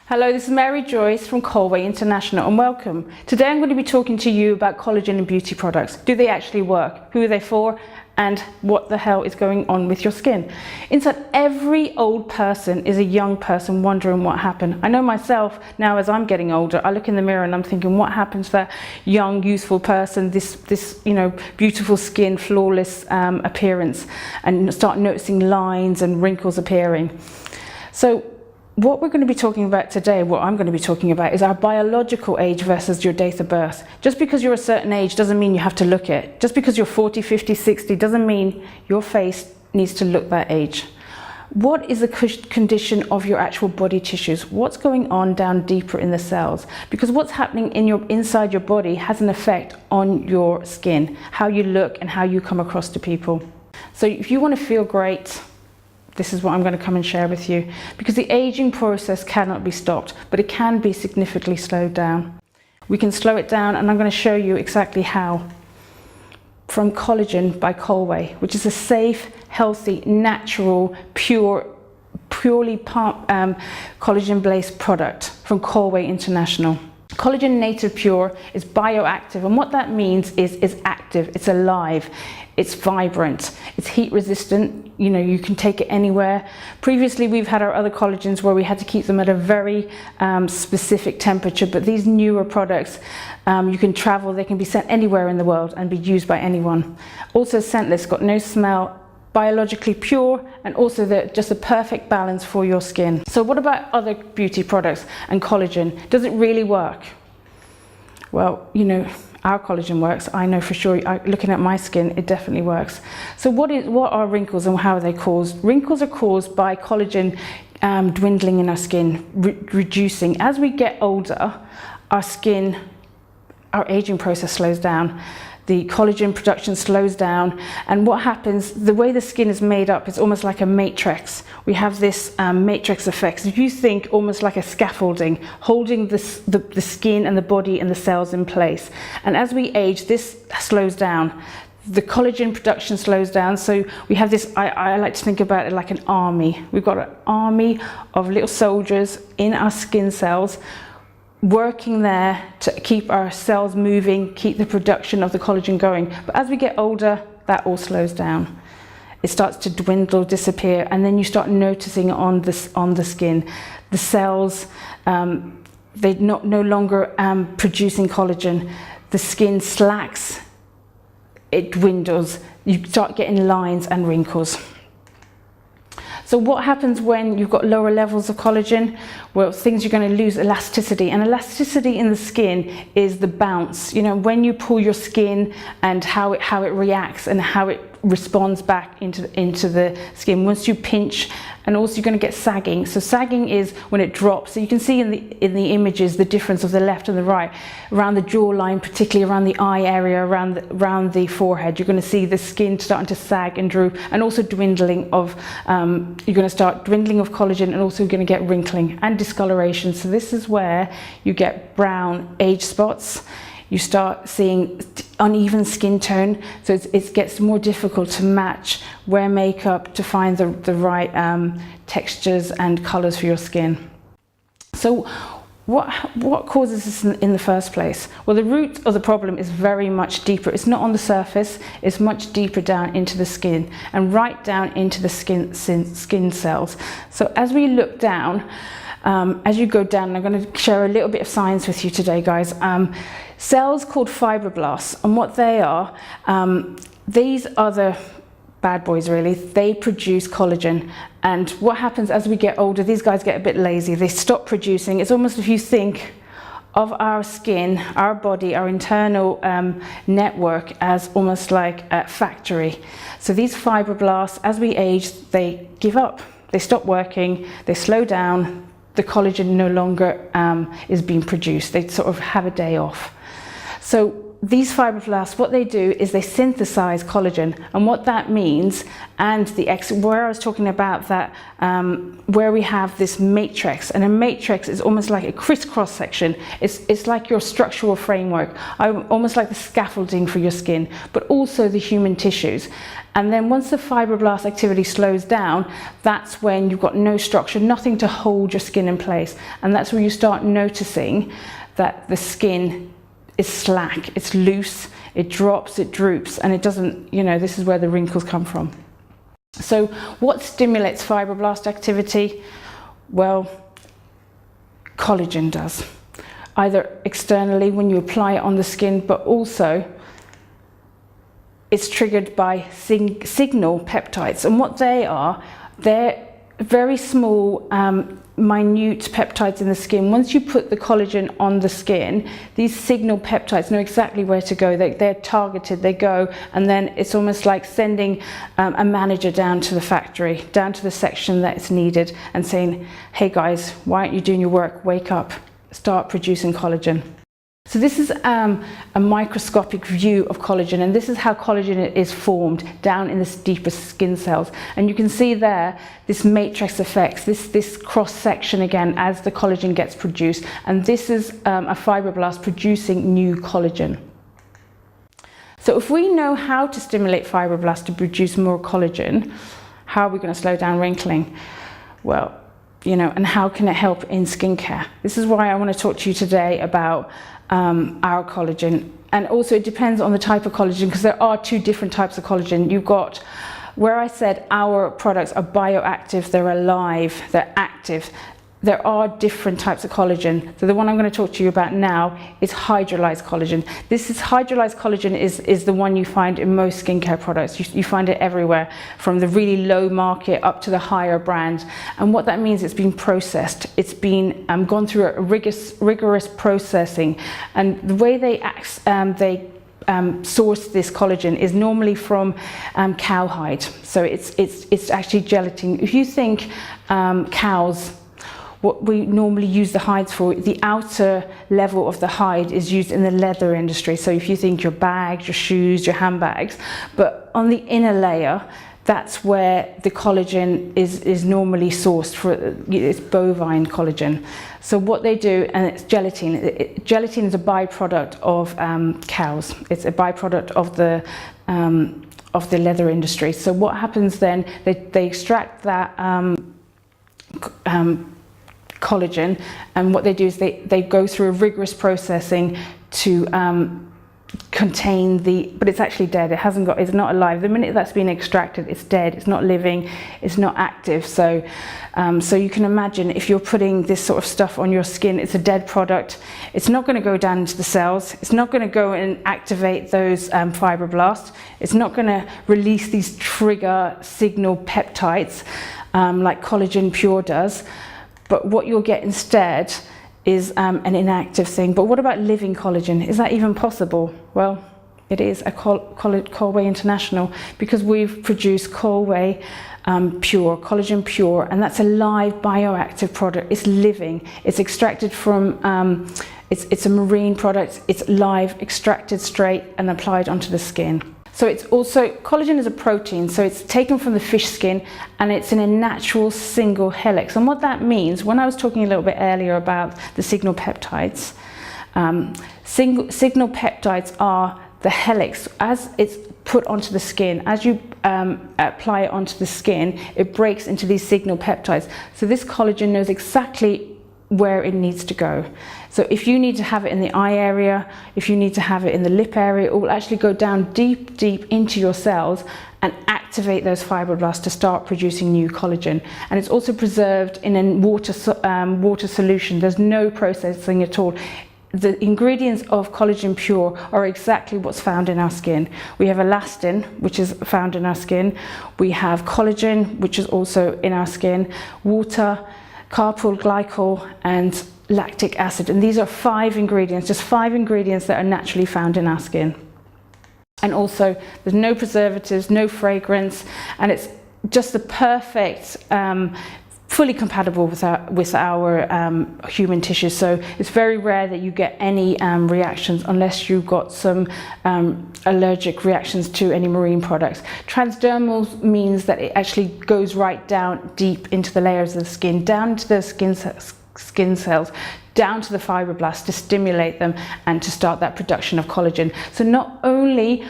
Hello, this is Mary Joyce from Collagen International and welcome. Today I'm going to be talking to you about collagen and beauty products. Do they actually work? Who are they for? And what the hell is going on with your skin? Inside every old person is a young person wondering what happened. I know myself now as I'm getting older, I look in the mirror and I'm thinking, what happened to that young, youthful person, this beautiful skin, flawless appearance, and start noticing lines and wrinkles appearing. So what we're going to be talking about today, what I'm going to be talking about, is our biological age versus your date of birth. Just because you're a certain age doesn't mean you have to look it. Just because you're 40, 50, 60 doesn't mean your face needs to look that age. What is the condition of your actual body tissues? What's going on down deeper in the cells? Because what's happening inside your body has an effect on your skin, how you look and how you come across to people. So if you want to feel great, this is what I'm going to come and share with you, because the aging process cannot be stopped, but it can be significantly slowed down. We can slow it down, and I'm going to show you exactly how. From Collagen by Collagen, which is a safe, healthy, natural, purely collagen-based product from Collagen International. Collagen Native Pure is bioactive, and what that means is it's active, it's alive, it's vibrant, it's heat resistant, you can take it anywhere. Previously we've had our other collagens where we had to keep them at a very specific temperature, but these newer products, you can travel, they can be sent anywhere in the world and be used by anyone. Also scentless, got no smell, biologically pure, and also just a perfect balance for your skin. So what about other beauty products and collagen? Does it really work? Well, our collagen works. I know for sure, looking at my skin, it definitely works. So what are wrinkles and how are they caused? Wrinkles are caused by collagen dwindling in our skin, reducing. As we get older, our aging process slows down. The collagen production slows down, and what happens, the way the skin is made up is almost like a matrix. We have this matrix effect. If you think almost like a scaffolding, holding the skin and the body and the cells in place. And as we age, this slows down. The collagen production slows down, so we have this, I like to think about it like an army. We've got an army of little soldiers in our skin cells, working there to keep our cells moving, keep the production of the collagen going. But as we get older, that all slows down. It starts to dwindle, disappear, and then you start noticing on the skin, the cells, they're no longer producing collagen. The skin slacks, it dwindles, you start getting lines and wrinkles. So what happens when you've got lower levels of collagen? Well, you're going to lose elasticity, and elasticity in the skin is the bounce. When you pull your skin and how it reacts and how it responds back into the skin. Once you pinch, and also you're going to get sagging. So sagging is when it drops. So you can see in the images the difference of the left and the right, around the jawline, particularly around the eye area, around the forehead. You're going to see the skin starting to sag and droop, and also dwindling of you're going to start dwindling of collagen, and also you're going to get wrinkling and discoloration. So this is where you get brown age spots. You start seeing uneven skin tone, so it gets more difficult to match, wear makeup to find the right textures and colors for your skin. So what causes this in the first place? Well, the root of the problem is very much deeper. It's not on the surface, it's much deeper down into the skin and right down into the skin cells. So as we look down, as you go down, I'm going to share a little bit of science with you today, guys. Cells called fibroblasts, and what they are, these are the bad boys really. They produce collagen, and what happens as we get older, these guys get a bit lazy, they stop producing. It's almost, if you think of our skin, our body, our internal network as almost like a factory. So these fibroblasts, as we age, they give up, they stop working, they slow down, the collagen no longer is being produced, they sort of have a day off. So these fibroblasts, what they do is they synthesize collagen, and what that means, and where I was talking about that, where we have this matrix, and a matrix is almost like a crisscross section. It's like your structural framework, almost like the scaffolding for your skin, but also the human tissues. And then once the fibroblast activity slows down, that's when you've got no structure, nothing to hold your skin in place, and that's where you start noticing that the skin is slack, it's loose, it drops, it droops, and it doesn't, this is where the wrinkles come from. So what stimulates fibroblast activity? Well, collagen does, either externally when you apply it on the skin, but also it's triggered by signal peptides. And what they are, they're very small, minute peptides in the skin. Once you put the collagen on the skin, these signal peptides know exactly where to go. They're targeted, they go, and then it's almost like sending a manager down to the factory, down to the section that's needed, and saying, hey guys, why aren't you doing your work? Wake up, start producing collagen. So this is a microscopic view of collagen, and this is how collagen is formed down in the deepest skin cells. And you can see there this matrix effects, this cross section again as the collagen gets produced, and this is a fibroblast producing new collagen. So if we know how to stimulate fibroblasts to produce more collagen, how are we going to slow down wrinkling? Well, and how can it help in skincare? This is why I want to talk to you today about our collagen. And also it depends on the type of collagen, because there are two different types of collagen. You've got, where I said our products are bioactive, they're alive, they're active. There are different types of collagen. So the one I'm going to talk to you about now is hydrolyzed collagen. Hydrolyzed collagen is the one you find in most skincare products. You find it everywhere, from the really low market up to the higher brand. And what that means, it's been processed. It's been gone through a rigorous processing. And the way they source this collagen is normally from cowhide. So it's actually gelatin. If you think cows, what we normally use the hides for, the outer level of the hide is used in the leather industry. So if you think your bags, your shoes, your handbags, but on the inner layer, that's where the collagen is normally sourced for. It's bovine collagen. So what they do, and it's gelatin. Gelatin is a byproduct of cows. It's a byproduct of the leather industry. So what happens then? They extract that collagen, and what they do is they go through a rigorous processing to contain but it's actually dead. It's not alive. The minute that's been extracted, it's dead. It's not living. It's not active. So you can imagine if you're putting this sort of stuff on your skin, it's a dead product. It's not going to go down into the cells. It's not going to go and activate those fibroblasts. It's not going to release these trigger signal peptides like Collagen Pure does. But what you'll get instead is an inactive thing. But what about living collagen? Is that even possible? Well, it is at Collagen International, because we've produced Collagen Pure, and that's a live bioactive product. It's living. It's extracted from, it's a marine product. It's live, extracted straight and applied onto the skin. So it's also, collagen is a protein, so it's taken from the fish skin, and it's in a natural single helix. And what that means, when I was talking a little bit earlier about the signal peptides, signal peptides are the helix. As it's put onto the skin, as you apply it onto the skin, it breaks into these signal peptides. So this collagen knows exactly where it needs to go. So if you need to have it in the eye area, if you need to have it in the lip area, it will actually go down deep into your cells and activate those fibroblasts to start producing new collagen. And it's also preserved in a water solution. There's no processing at all. The ingredients of Collagen Pure are exactly what's found in our skin. We have elastin, which is found in our skin. We have collagen, which is also in our skin, water, carpyl glycol, and lactic acid. And these are 5 ingredients, just 5 ingredients that are naturally found in our skin. And also, there's no preservatives, no fragrance, and it's just the perfect fully compatible with our human tissues. So it's very rare that you get any reactions unless you've got some allergic reactions to any marine products. Transdermal means that it actually goes right down deep into the layers of the skin, down to the skin cells, down to the fibroblasts to stimulate them and to start that production of collagen. So not only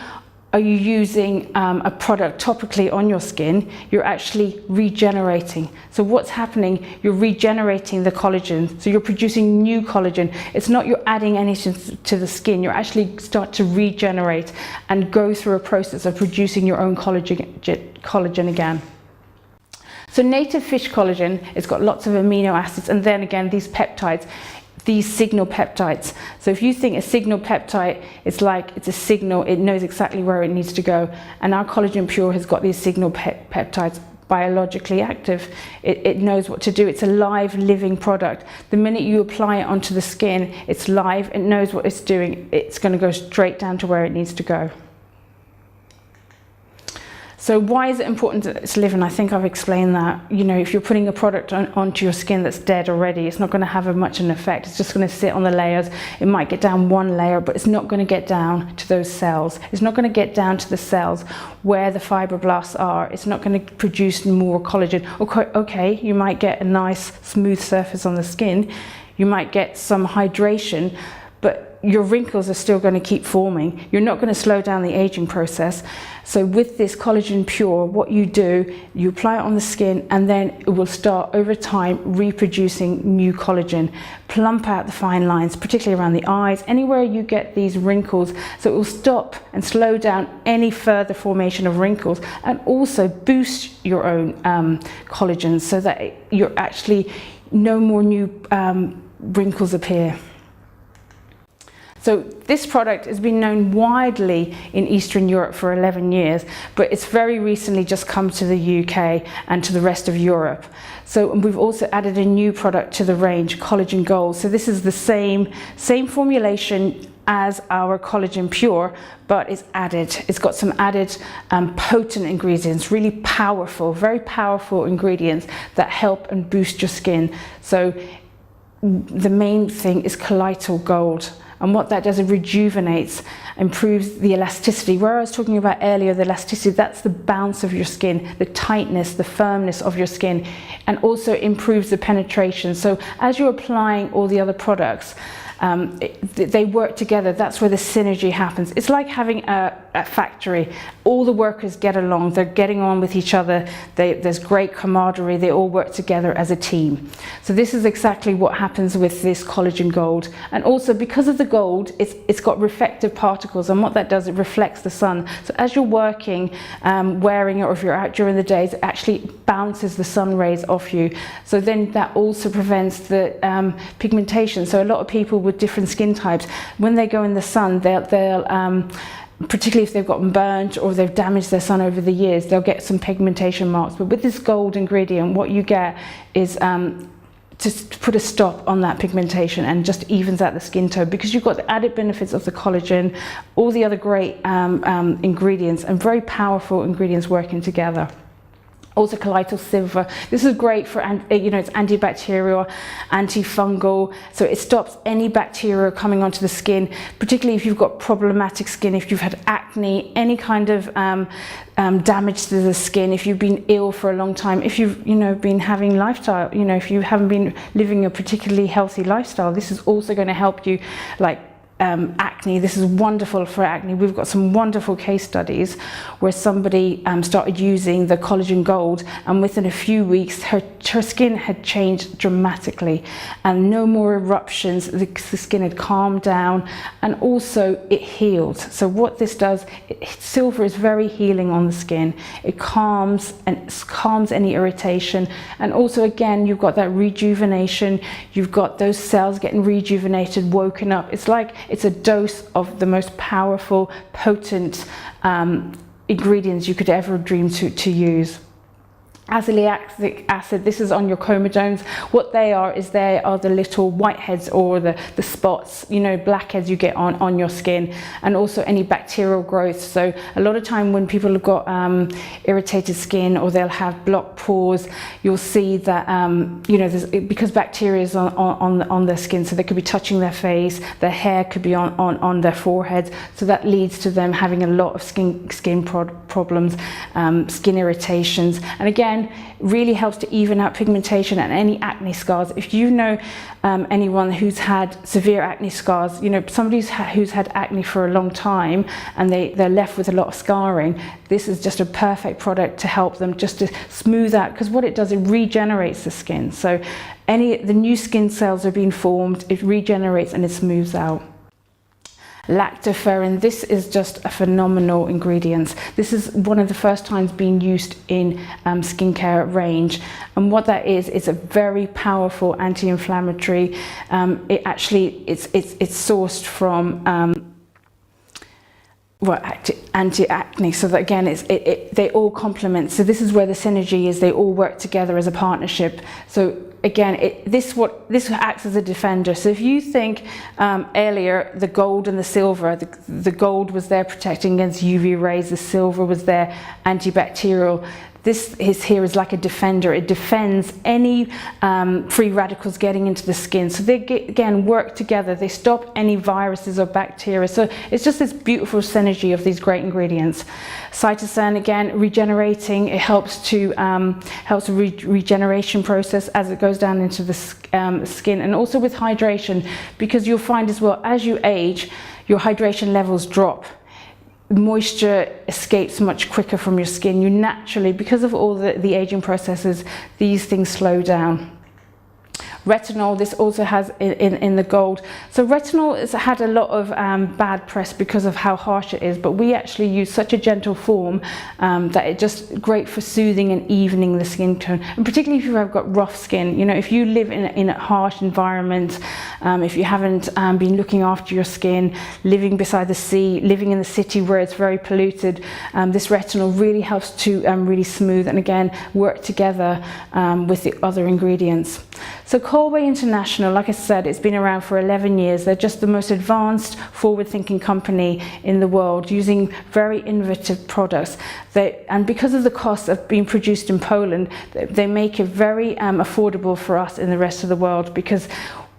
are you using a product topically on your skin, you're actually regenerating. So what's happening, you're regenerating the collagen. So you're producing new collagen. It's not you're adding anything to the skin, you're actually start to regenerate and go through a process of producing your own collagen again. So native fish collagen, it's got lots of amino acids, and then again these peptides, these signal peptides. So if you think a signal peptide, it's like it's a signal, it knows exactly where it needs to go. And our Collagen Pure has got these signal peptides, biologically active. It knows what to do. It's a live, living product. The minute you apply it onto the skin, it's live, it knows what it's doing. It's going to go straight down to where it needs to go. So why is it important that it's living? I think I've explained that. You know, if you're putting a product onto your skin that's dead already, it's not going to have much an effect. It's just going to sit on the layers. It might get down one layer, but it's not going to get down to those cells. It's not going to get down to the cells where the fibroblasts are. It's not going to produce more collagen. Okay, you might get a nice smooth surface on the skin. You might get some hydration, but your wrinkles are still going to keep forming. You're not going to slow down the aging process. So with this Collagen Pure, what you do, you apply it on the skin, and then it will start over time reproducing new collagen, plump out the fine lines, particularly around the eyes, anywhere you get these wrinkles. So it will stop and slow down any further formation of wrinkles, and also boost your own collagen so that you're actually no more new wrinkles appear. So this product has been known widely in Eastern Europe for 11 years, but it's very recently just come to the UK and to the rest of Europe. So we've also added a new product to the range, Collagen Gold. So this is the same formulation as our Collagen Pure, but it's added. It's got some added potent ingredients, really powerful, very powerful ingredients that help and boost your skin. So the main thing is colloidal gold. And what that does, it rejuvenates, improves the elasticity. Where I was talking about earlier, the elasticity, that's the bounce of your skin, the tightness, the firmness of your skin, and also improves the penetration. So as you're applying all the other products, they work together. That's where the synergy happens. It's like having a factory. All the workers get along, they're getting on with each other, there's great camaraderie, they all work together as a team. So this is exactly what happens with this Collagen Gold. And also because of the gold, it's got reflective particles, and what that does, it reflects the sun. So as you're working, wearing it, or if you're out during the days, it actually bounces the sun rays off you. So then that also prevents the pigmentation. So a lot of people with different skin types, when they go in the sun, they'll particularly if they've gotten burnt or they've damaged their sun over the years, they'll get some pigmentation marks. But with this gold ingredient, what you get is to put a stop on that pigmentation and just evens out the skin tone, because you've got the added benefits of the collagen, all the other great ingredients, and very powerful ingredients working together. Also colloidal silver. This is great for, it's antibacterial, antifungal, so it stops any bacteria coming onto the skin, particularly if you've got problematic skin, if you've had acne, any kind of damage to the skin, if you've been ill for a long time, if you've been having lifestyle, if you haven't been living a particularly healthy lifestyle, this is also going to help you, like acne. This is wonderful for acne. We've got some wonderful case studies where somebody started using the Collagen Gold, and within a few weeks her skin had changed dramatically, and no more eruptions. The skin had calmed down, and also it healed. So what this does, silver is very healing on the skin. It calms any irritation, and also again you've got that rejuvenation. You've got those cells getting rejuvenated, woken up. It's a dose of the most powerful, potent ingredients you could ever dream to use. azelaic acid, this is on your comedones. What they are is they are the little whiteheads or the spots, you know, blackheads you get on your skin, and also any bacterial growth. So a lot of time when people have got irritated skin, or they'll have blocked pores, you'll see that you know, because bacteria is on their skin, so they could be touching their face, their hair could be on their forehead, so that leads to them having a lot of skin problems, skin irritations. And again, really helps to even out pigmentation and any acne scars. If you know anyone who's had severe acne scars, you know, somebody who's had acne for a long time and they're left with a lot of scarring, this is just a perfect product to help them just to smooth out, because what it does, it regenerates the skin. So the new skin cells are being formed, it regenerates and it smooths out. Lactoferrin, this is just a phenomenal ingredient. This is one of the first times being used in skincare range, and what that is, it's a very powerful anti-inflammatory. It's sourced from anti-acne, so that again they all complement. So this is where the synergy is, they all work together as a partnership. So again, this acts as a defender. So if you think earlier, the gold and the silver, the gold was there protecting against UV rays, the silver was there antibacterial. This here is like a defender. It defends any free radicals getting into the skin. So they again work together. They stop any viruses or bacteria. So it's just this beautiful synergy of these great ingredients. Cytosan, again, regenerating. It helps the regeneration process as it goes down into the skin, and also with hydration, because you'll find as well, as you age, your hydration levels drop. Moisture escapes much quicker from your skin. You naturally, because of all the aging processes, these things slow down. Retinol, this also has in the gold. So retinol has had a lot of bad press because of how harsh it is, but we actually use such a gentle form that it's just great for soothing and evening the skin tone. And particularly if you've got rough skin, you know, if you live in a harsh environment, if you haven't been looking after your skin, living beside the sea, living in the city where it's very polluted, this retinol really helps to really smooth and again work together with the other ingredients. So Collagen International, like I said, it's been around for 11 years. They're just the most advanced, forward-thinking company in the world, using very innovative products. And because of the cost of being produced in Poland, they make it very affordable for us in the rest of the world, because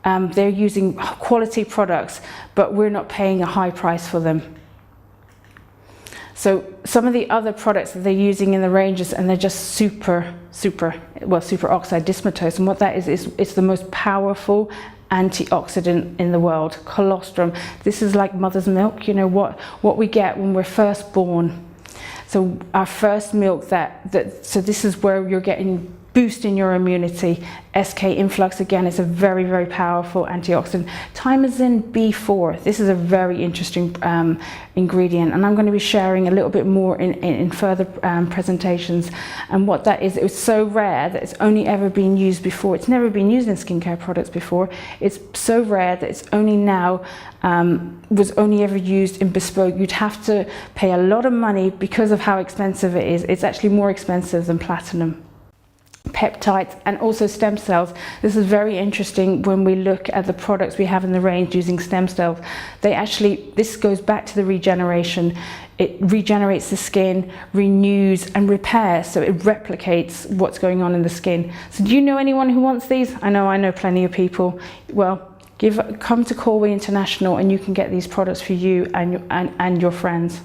they're using quality products, but we're not paying a high price for them. So some of the other products that they're using in the ranges, and they're just super oxide dismutase, and what that is it's the most powerful antioxidant in the world. Colostrum, this is like mother's milk, you know, what we get when we're first born. So our first milk, so this is where you're getting boosting your immunity. SK influx, again, is a very powerful antioxidant. Thymosin B4, this is a very interesting ingredient, and I'm going to be sharing a little bit more in further presentations. And what that is, it was so rare that it's only ever been used before. It's never been used in skincare products before. It's so rare that it's only now was only ever used in bespoke. You'd have to pay a lot of money because of how expensive it is. It's actually more expensive than platinum. Peptides and also stem cells. This is very interesting when we look at the products we have in the range using stem cells. This goes back to the regeneration. It regenerates the skin, renews and repairs, so it replicates what's going on in the skin. So do you know anyone who wants these? I know plenty of people. Well, come to Collagen International and you can get these products for you and your friends.